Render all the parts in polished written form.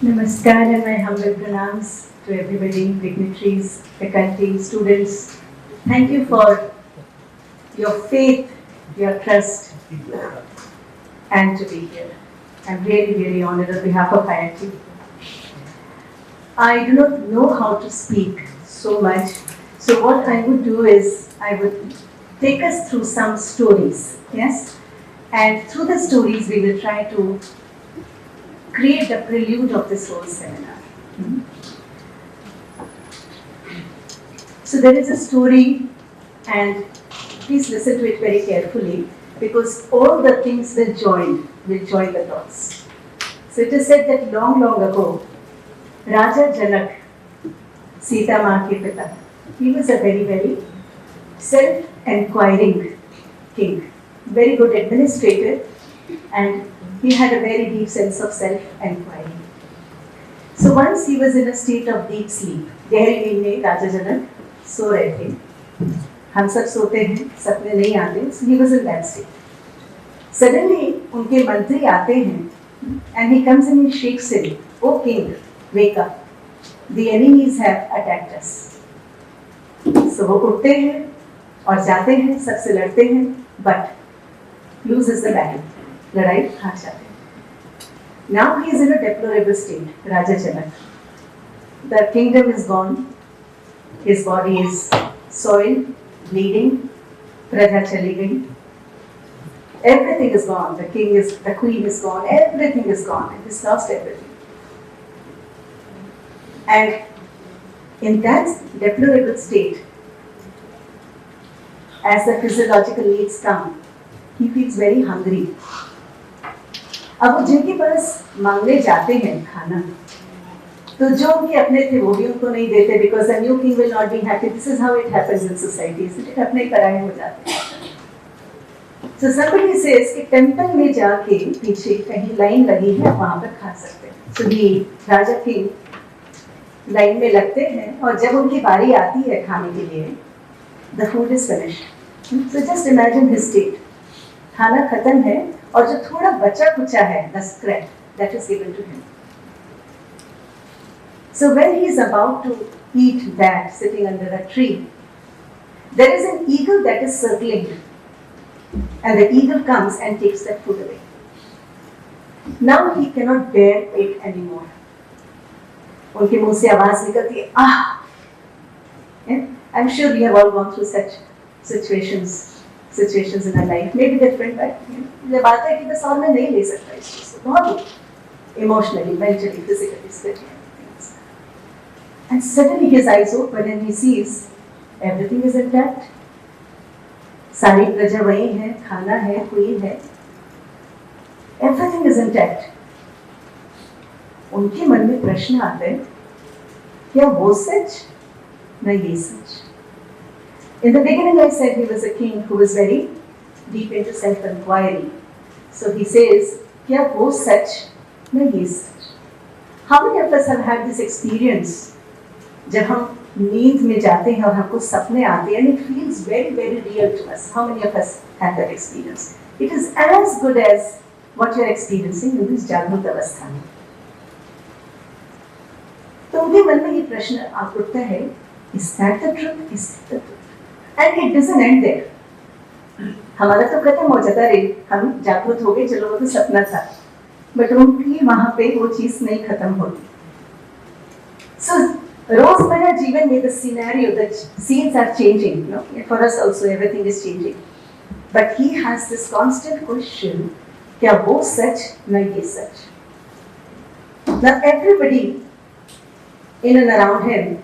Namaskar and my humble pranams to everybody, dignitaries, faculty, students. Thank you for your faith, your trust, and to be here. I'm really, really honored on behalf of IIT. I do not know how to speak so much, so what I would do is I would take us through some stories, yes? And through the stories we will try to create the prelude of this whole seminar. So there is a story, and please listen to it very carefully, because all the things will join the dots. So it is said that long, long ago, Raja Janak, Sita Ma ke pita, he was a very, very self-enquiring king, very good administrator, and he had a very deep sense of self-enquiry. So once he was in a state of deep sleep, गहरी नींद में राजा जनक सो रहे थे. हम सब सोते हैं, सपने नहीं आते. So he was in that state. Suddenly उनके मंत्री आते हैं, and he comes and he shakes him. Oh king, wake up. The enemies have attacked us. So वो उठते हैं और जाते हैं, सबसे लड़ते हैं, but loses the battle. लड़ाई हार जाते हैं. Now he is in a deplorable state, Raja Janak. The kingdom is gone. His body is soiled, bleeding. Praja chali gayi. Everything is gone. The queen is gone. Everything is gone. He's lost everything. And in that deplorable state, as the physiological needs come, he feels very hungry. अब वो जिनके पास मांगने जाते हैं खाना, तो जो उनके अपने थे वो भी उनको नहीं देते, because the new king will not be happy. This is how it happens in society. इसलिए अपने पराये हो जाते हैं. So somebody says कि टेम्पल में जाके पीछे कहीं लाइन लगी है, वहाँ पर खा सकते हैं. So the Raja king line में लगते हैं, और जब उनकी बारी आती है खाने के लिए, the food is finished. So just imagine his state. खाना खत्म है, और जो थोड़ा बचा कुचा है, the scrap, that is given to him. So when he is about to eat that, sitting under a tree, there is an eagle that is circling him, and the eagle comes and takes that food away. Now he cannot bear it anymore. उनके मुंह से आवाज निकलती है, ah! I'm sure we have all gone through such situations in our life, maybe different, but ये बात है कि बस और मैं नहीं ले सकता इस चीज़ को, बहुत emotionally, mentally, physically, spiritually. And suddenly his eyes open and he sees everything is intact. सारी प्रजा वही है, खाना है, queen है, everything is intact. उनके मन में प्रश्न आते हैं, क्या वो सच, न ये सच? In the beginning, I said he was a king who was very deep into self-inquiry. So he says, क्या वो सच, न ये सच? How many of us have had this experience? जब हम नींद में जाते हैं और हमको सपने आते हैं, and it feels very, very real to us. How many of us have that experience? It is as good as what you are experiencing in this जागृत अवस्था में. तो उनके मन में ये प्रश्न उठता है, is that the truth? Is that the truth? And it doesn't end there. हमारा तो खत्म हो जाता है, हम जागृत हो गए, चलो वो तो सपना था, बट उनकी वहाँ पे वो चीज नहीं खत्म होती. So रोजमर्रा जीवन में the scenario, the scenes are changing, you know. For us also everything is changing, but he has this constant question, क्या वो सच, न ये सच? Now everybody in and around him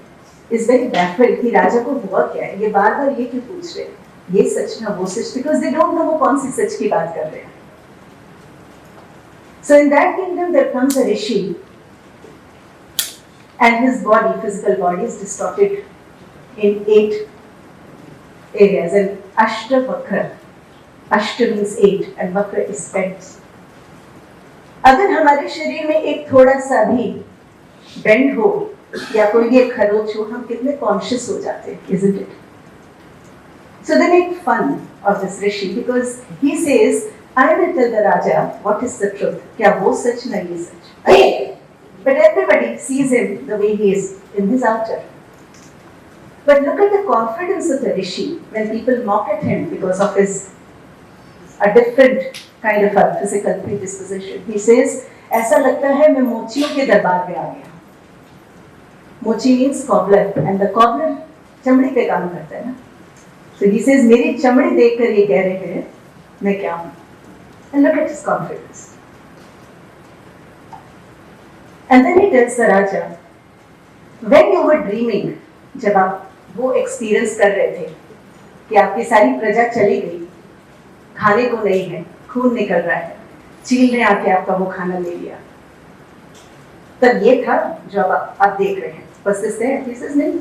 is very baffled कि राजा को हुआ क्या है, ये बार बार ये क्यों पूछ रहे हैं, ये सच ना वो सच, because they don't know वो कौन सी सच की बात कर रहे हैं. So in that kingdom there comes a rishi, and his body, physical body, is distorted in 8 areas, and Ashta Vakra. Ashta means 8 and Vakra is bent. अगर हमारे शरीर में एक थोड़ा सा भी बेंड हो या कोई भी एक खरोच हो, हम कितने कॉन्शियस हो जाते हैं, isn't it? So they make fun of this rishi because he says, I will tell the Raja what is the truth. क्या वो सच, न ये सच. But everybody sees him the way he is in his outer. But look at the confidence of the Rishi when people mock at him because of his a different kind of a physical predisposition. He says, ऐसा लगता है मैं मोचियों के दरबार में आ गया. Mochi means cobbler, and the cobbler चमड़ी पे काम करता है ना. So he says, मेरी चमड़ी देखकर ये कह रहे हैं मैं क्या हूँ. And look at his confidence. And then he tells the Raja, when you were dreaming, जब आप वो एक्सपीरियंस कर रहे थे कि आपकी सारी प्रजा चली गई, खाने को नहीं है, खून निकल रहा है, चील ने आके आपका वो खाना ले लिया, तब ये था जो आप देख रहे हैं. बस इस नहीं,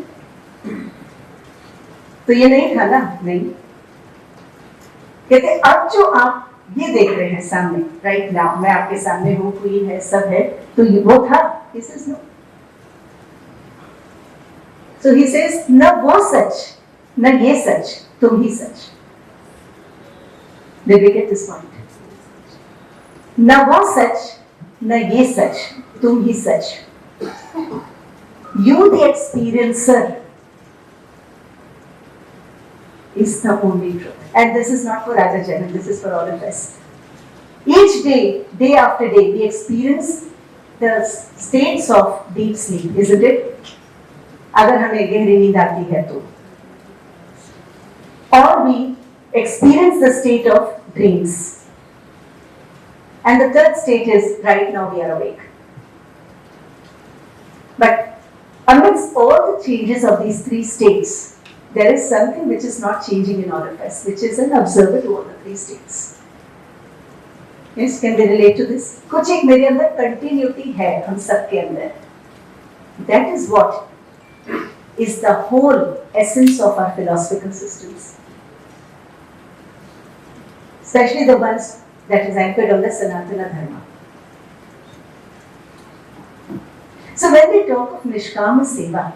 तो ये नहीं था ना. नहीं, कहते अब जो आप ये देख रहे हैं सामने, राइट नाउ मैं आपके सामने हूँ, क्वीन है, सब है, तो ये वो था. This is no. So he says, न वो सच, न ये सच, तुम ही सच. Did we get this point? न वो सच, न ये सच, तुम ही सच. You, the experiencer, is the only truth. And this is not for Raja Janan, this is for all of us. Each day, day after day, we experience the states of deep sleep, isn't it? अगर हमें गहरी नींद आती है तो, or we experience the state of dreams, and the third state is right now we are awake. But amidst all the changes of these three states, there is something which is not changing in all of us, which is an observer to all the three states. Yes, can we relate to this? कुछ एक मेरे अंदर continuity है हम सब के अंदर. That is what is the whole essence of our philosophical systems, especially the ones that is anchored on the Sanatana Dharma. So when we talk of niṣkāma sevā,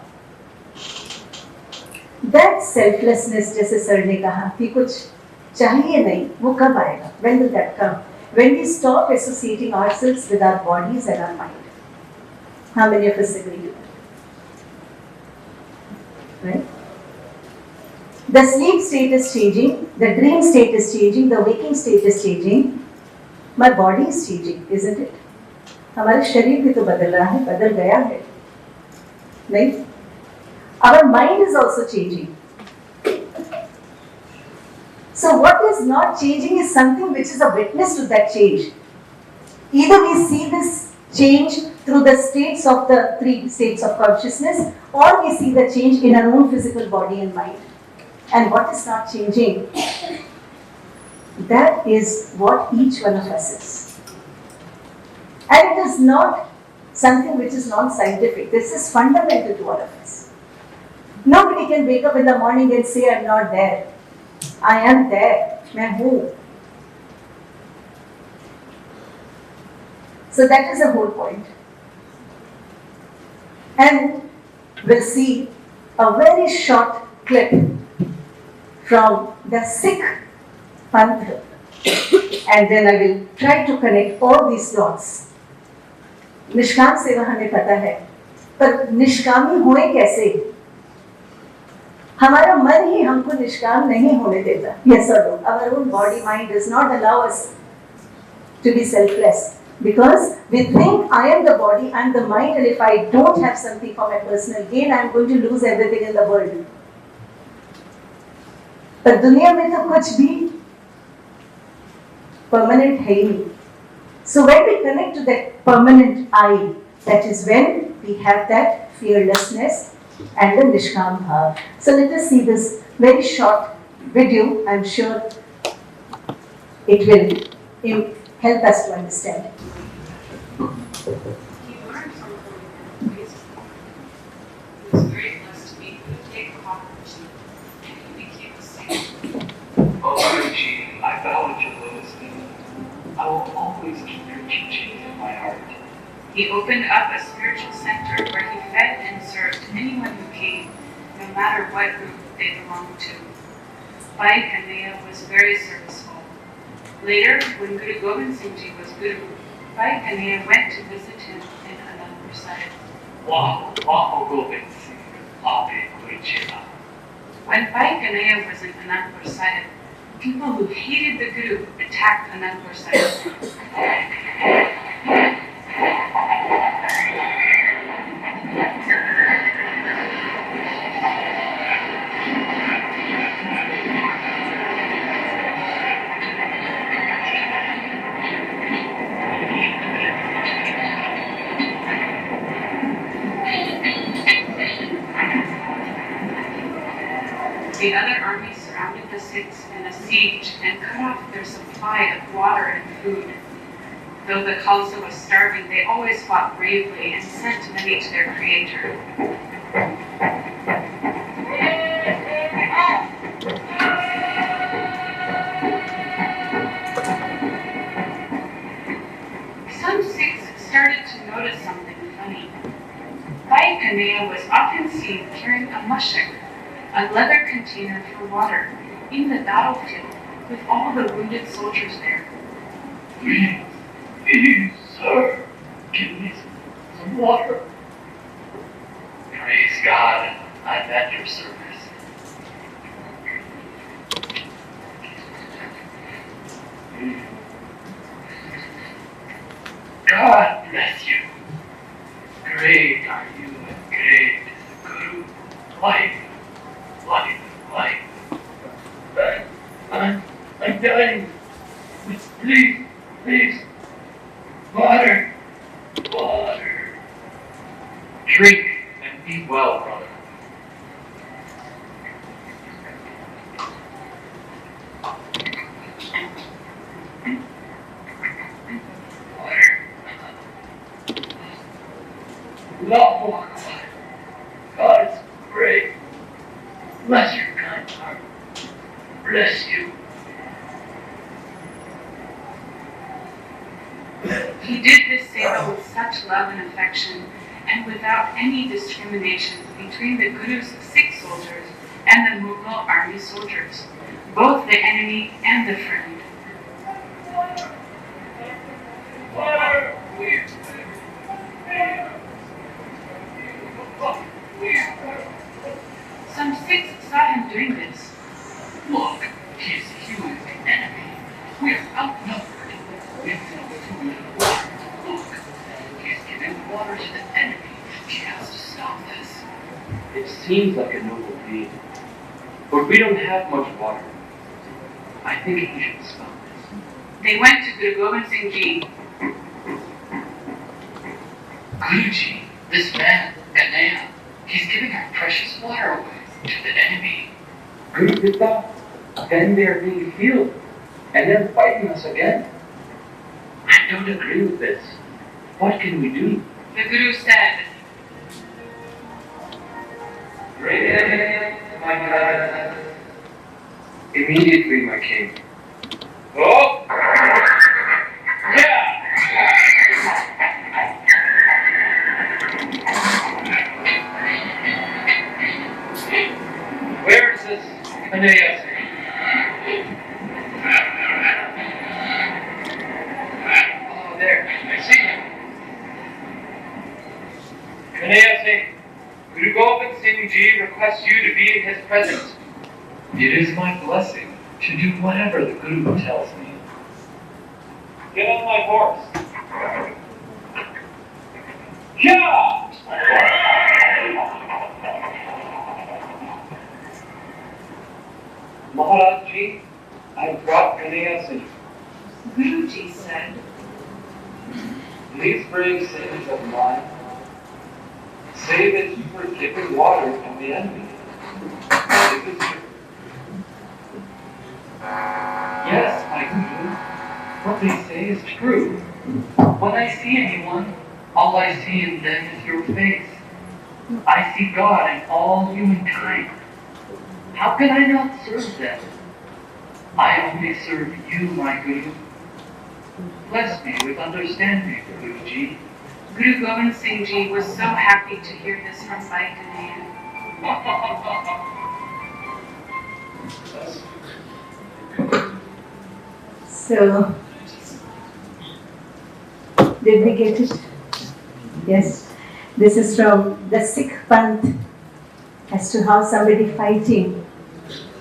that selflessness, जैसे sir ने कहा कि कुछ चाहिए नहीं, वो कब आएगा? When will that come? When we stop associating ourselves with our bodies and our mind. How many of us agree with that? Right? The sleep state is changing, the dream state is changing, the waking state is changing. My body is changing, isn't it? हमारे शरीर भी तो बदल रहा है, बदल गया है, नहीं? Our mind is also changing. So what is not changing is something which is a witness to that change. Either we see this change through the states of the three states of consciousness, or we see the change in our own physical body and mind. And what is not changing? That is what each one of us is. And it is not something which is non-scientific. This is fundamental to all of us. Nobody can wake up in the morning and say, I'm not there. I am there. मैं हूँ. So that is the whole point. And we'll see a very short clip from the Sikh Panth, and then I will try to connect all these dots. निष्काम सेवा हमें पता है, पर निष्कामी होए कैसे? हमारा मन ही हमको निष्काम नहीं होने देता. Yes or no? Our own body mind does not allow us to be selfless. Because we think I am the body, I am the mind, and if I don't have something for my personal gain, I am going to lose everything in the world. पर दुनिया में तो कुछ भी permanent है ही नहीं. So when we connect to that permanent I, that is when we have that fearlessness and the niṣkāma bhāv. So let us see this very short video. I am sure it will help us to understand. He learned something amazing. He was very blessed to meet with a big cockroach, and he became a saint. Oh, Guruji, I bow at your lotus feet. I will always keep your teachings in my heart. He opened up a spiritual center where he fed and served anyone who came, no matter what group they belonged to. Bhai Kanhaiya was very serviceful. Later, when Guru Gobind Singh Ji was Guru, Bhai Kanhaiya went to visit him in Anandpur said. When Bhai Kanhaiya was in Anandpur Sahib, people who hated the Guru attacked Anandpur Sahib. The other armies surrounded the Sikhs in a siege and cut off their supply of water and food. Though the Khalsa was starving, they always fought bravely and sent many to their creator. Some Sikhs started to notice something funny. Bhai Kanhaiya was often seen carrying a mushak, a leather container for water, in the battlefield with all the wounded soldiers there. Please, sir, give me some water. Praise God, I'm at your service. God bless you. Great are you and great is the Guru. Life. I'm dying. Please. Water. Drink and be well, brother. Water. Love. God is great. Bless your kind heart. Bless you. He did this seva with such love and affection, and without any discrimination between the Guru's Sikh soldiers and the Mughal army soldiers, both the enemy and the friend. Some Sikhs saw him doing this. Look, he's healing the enemy. We are outnumbered. We have no food and water. Look, he's giving water to the enemy. He has to stop this. It seems like a noble deed, but we don't have much water. I think he should stop this. They went to Guru Gobind Singh Ji. Guruji, this man, Kanhaiya, he's giving our precious water away to the enemy. Guru Pitta, then they are being healed, and then fighting us again. I don't agree with this. What can we do? The Guru said, Great, my God. Immediately, my king. Oh! Yeah! Where is this Kanhaiya? Oh, there. I see him. Kanhaiya Singh, Guru Gobind Singh Ji requests you to be in his presence. It is my blessing to do whatever the Guru tells me. Get on my horse. Yeah! Maharaj Ji, I brought Kanhaiya Singh. Guruji said, These brave saints of mine say that you were given water from the enemy. Is this true? Yes, my Guru. What they say is true. When I see anyone, all I see in them is your face. I see God in all humankind. How can I not serve them? I only serve you, my Guru. Bless me with understanding, Guruji. Guru Gobind Singh Ji was so happy to hear this from Bhai Kanhaiya. So, did we get it? Yes. This is from the Sikh Panth as to how somebody fighting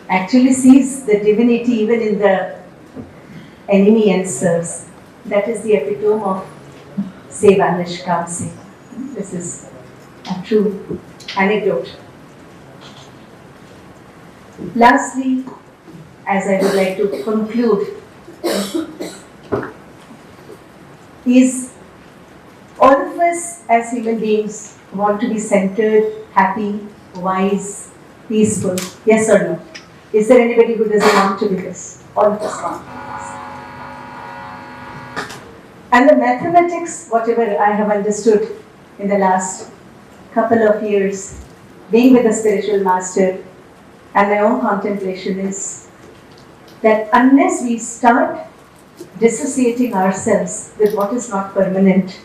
actually sees the divinity even in the enemy and serves. That is the epitome of sevā, niṣkāma sevā. This is a true anecdote. Lastly, as I would like to conclude, is all of us as human beings want to be centered, happy, wise, peaceful? Yes or no? Is there anybody who doesn't want to be this? All of us want to be this. And the mathematics, whatever I have understood in the last couple of years, being with a spiritual master and my own contemplation, is that unless we start dissociating ourselves with what is not permanent,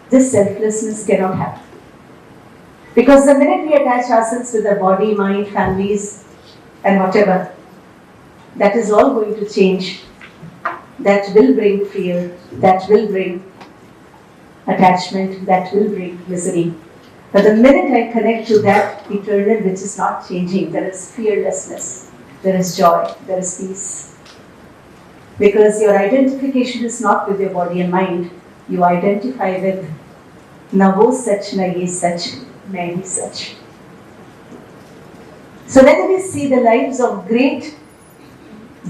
this selflessness cannot happen. Because the minute we attach ourselves with the body, mind, families, and whatever, that is all going to change. That will bring fear, that will bring attachment, that will bring misery. But the minute I connect to that eternal which is not changing, there is fearlessness, there is joy, there is peace. Because your identification is not with your body and mind, you identify with na wo sach, na ye sach, main hi sach. So when we see the lives of great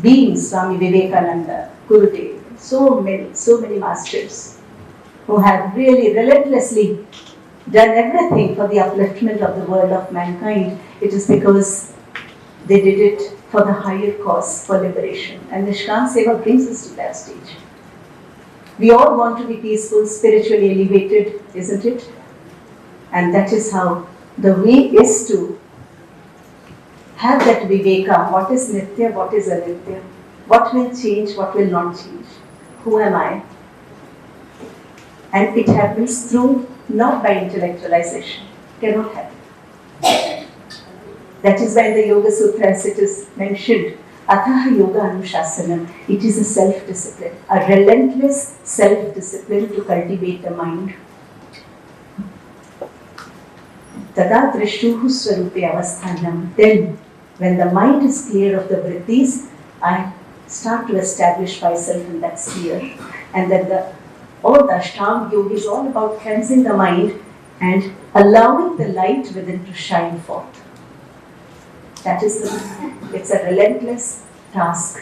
beings, Swami Vivekananda, Gurudev, so many masters who have really relentlessly done everything for the upliftment of the world of mankind, it is because they did it for the higher cause, for liberation. And niṣkāma sevā brings us to that stage. We all want to be peaceful, spiritually elevated, isn't it? And that is how the way is to have that viveka, what is nitya, what is anitya, what will change, what will not change, who am I? And it happens through, not by intellectualization, cannot happen. That is why in the Yoga Sutras it is mentioned, Athaha Yoga Anushasanam, it is a self-discipline, a relentless self-discipline to cultivate the mind. Tada drishtuhu swarupe avasthanam, then when the mind is clear of the vrittis, I start to establish myself in that sphere. And then all the Ashtanga Yoga is all about cleansing the mind and allowing the light within to shine forth. That is it's a relentless task.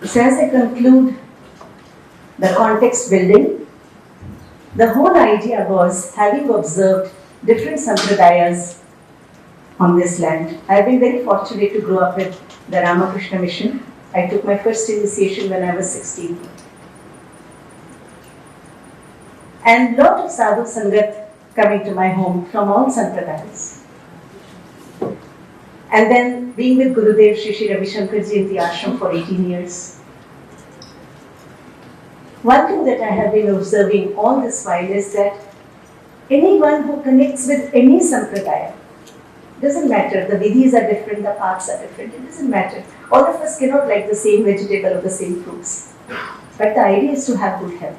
So as I conclude the context building, the whole idea was, having observed different sampradayas on this land. I have been very fortunate to grow up with the Ramakrishna mission. I took my first initiation when I was 16. And lot of sadhu sangat coming to my home from all sampradayas. And then being with Gurudev Shri Shri Ravi Shankarji in the ashram for 18 years. One thing that I have been observing all this while is that anyone who connects with any sampradaya, doesn't matter, the vidhis are different, the paths are different, it doesn't matter. All of us cannot like the same vegetable or the same fruits. But the idea is to have good health.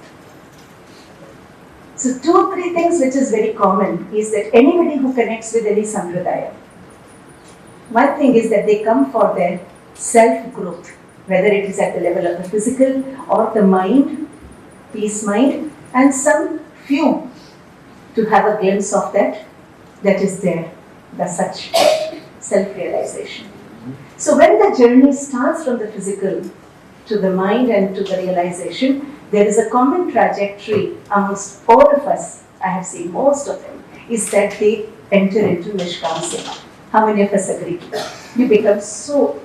So 2 or 3 things which is very common is that anybody who connects with any sampradaya, one thing is that they come for their self-growth, whether it is at the level of the physical or the mind, peace mind, and some few to have a glimpse of that is there, the such self-realization. So when the journey starts from the physical to the mind and to the realization, there is a common trajectory amongst all of us, I have seen most of them, is that they enter into niṣkāma sevā. How many of us agree to that? You become so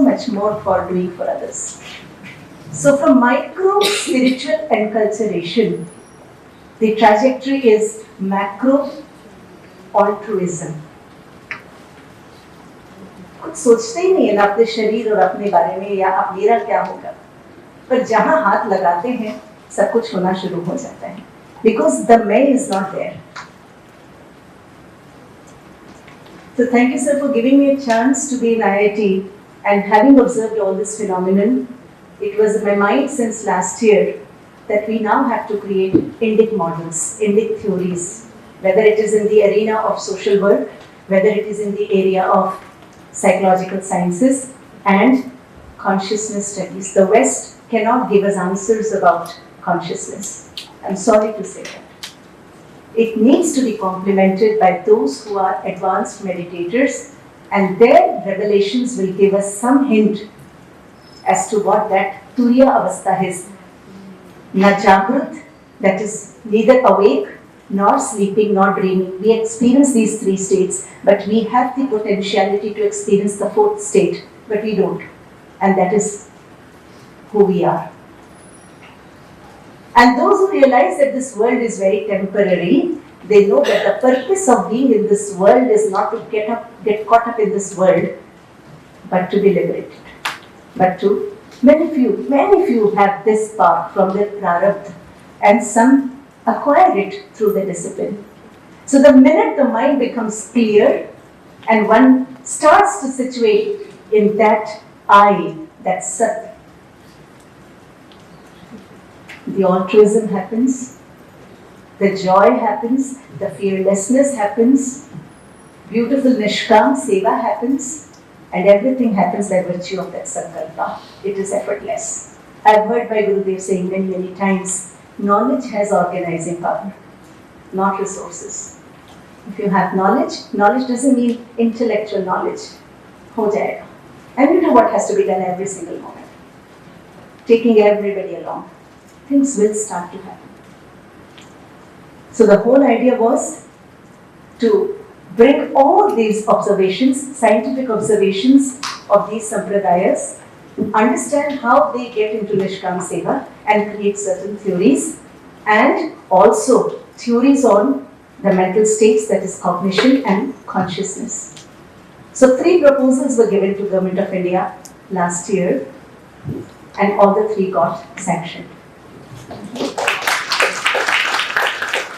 much more for doing for others. So from micro spiritual enculturation, the trajectory is macro altruism. कुछ सोचते ही नहीं है ना अपने शरीर और अपने बारे में या अब मेरा क्या होगा, पर जहाँ हाथ लगाते हैं सब कुछ होना शुरू हो जाता है, because the मैं is not there. So thank you, sir, for giving me a chance to be in IIT and having observed all this phenomenon. It was in my mind since last year that we now have to create Indic models, Indic theories, whether it is in the arena of social work, whether it is in the area of psychological sciences and consciousness studies. The West cannot give us answers about consciousness. I'm sorry to say that. It needs to be complemented by those who are advanced meditators, and their revelations will give us some hint as to what that Turiya Avastha is. Na Jagrut, that is neither awake nor sleeping nor dreaming. We experience these three states, but we have the potentiality to experience the fourth state, but we don't. And that is who we are. And those who realize that this world is very temporary, they know that the purpose of being in this world is not to get caught up in this world, but to be liberated. But to many few have this path from their prarabdha, and some acquire it through the discipline. So the minute the mind becomes clear and one starts to situate in that I, that Sat, the altruism happens, the joy happens, the fearlessness happens, beautiful niṣkāma sevā happens, and everything happens by virtue of that sankalpa. It is effortless. I've heard my Gurudev saying many times, knowledge has organizing power, not resources. If you have knowledge, knowledge doesn't mean intellectual knowledge. Ho jayega. And you know what has to be done every single moment. Taking everybody along. Things will start to happen. So the whole idea was to bring all these observations, scientific observations of these sampradayas, understand how they get into niṣkāma sevā and create certain theories, and also theories on the mental states, that is cognition and consciousness. So 3 proposals were given to Government of India last year, and all the 3 got sanctioned.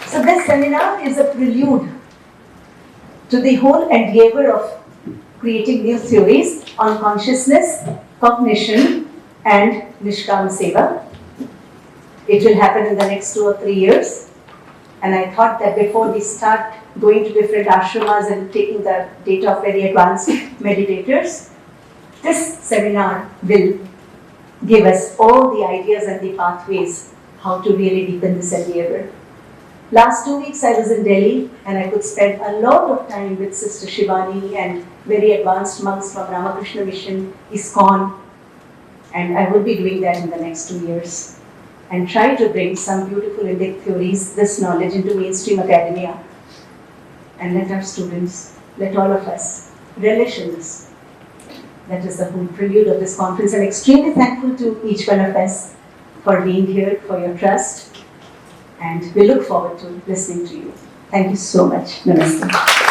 So this seminar is a prelude to the whole endeavor of creating new theories on consciousness, cognition and niṣkāma sevā. It will happen in the next 2 or 3 years. And I thought that before we start going to different ashramas and taking the data of very advanced meditators, this seminar will give us all the ideas and the pathways how to really deepen this endeavor. Last 2 weeks I was in Delhi and I could spend a lot of time with Sister Shivani and very advanced monks from Ramakrishna Mission, ISKCON, and I will be doing that in the next 2 years and try to bring some beautiful Indic theories, this knowledge into mainstream academia, and let our students, let all of us relish in this. That is the whole prelude of this conference. I'm extremely thankful to each one of us for being here, for your trust, and we look forward to listening to you. Thank you so much. Namaste.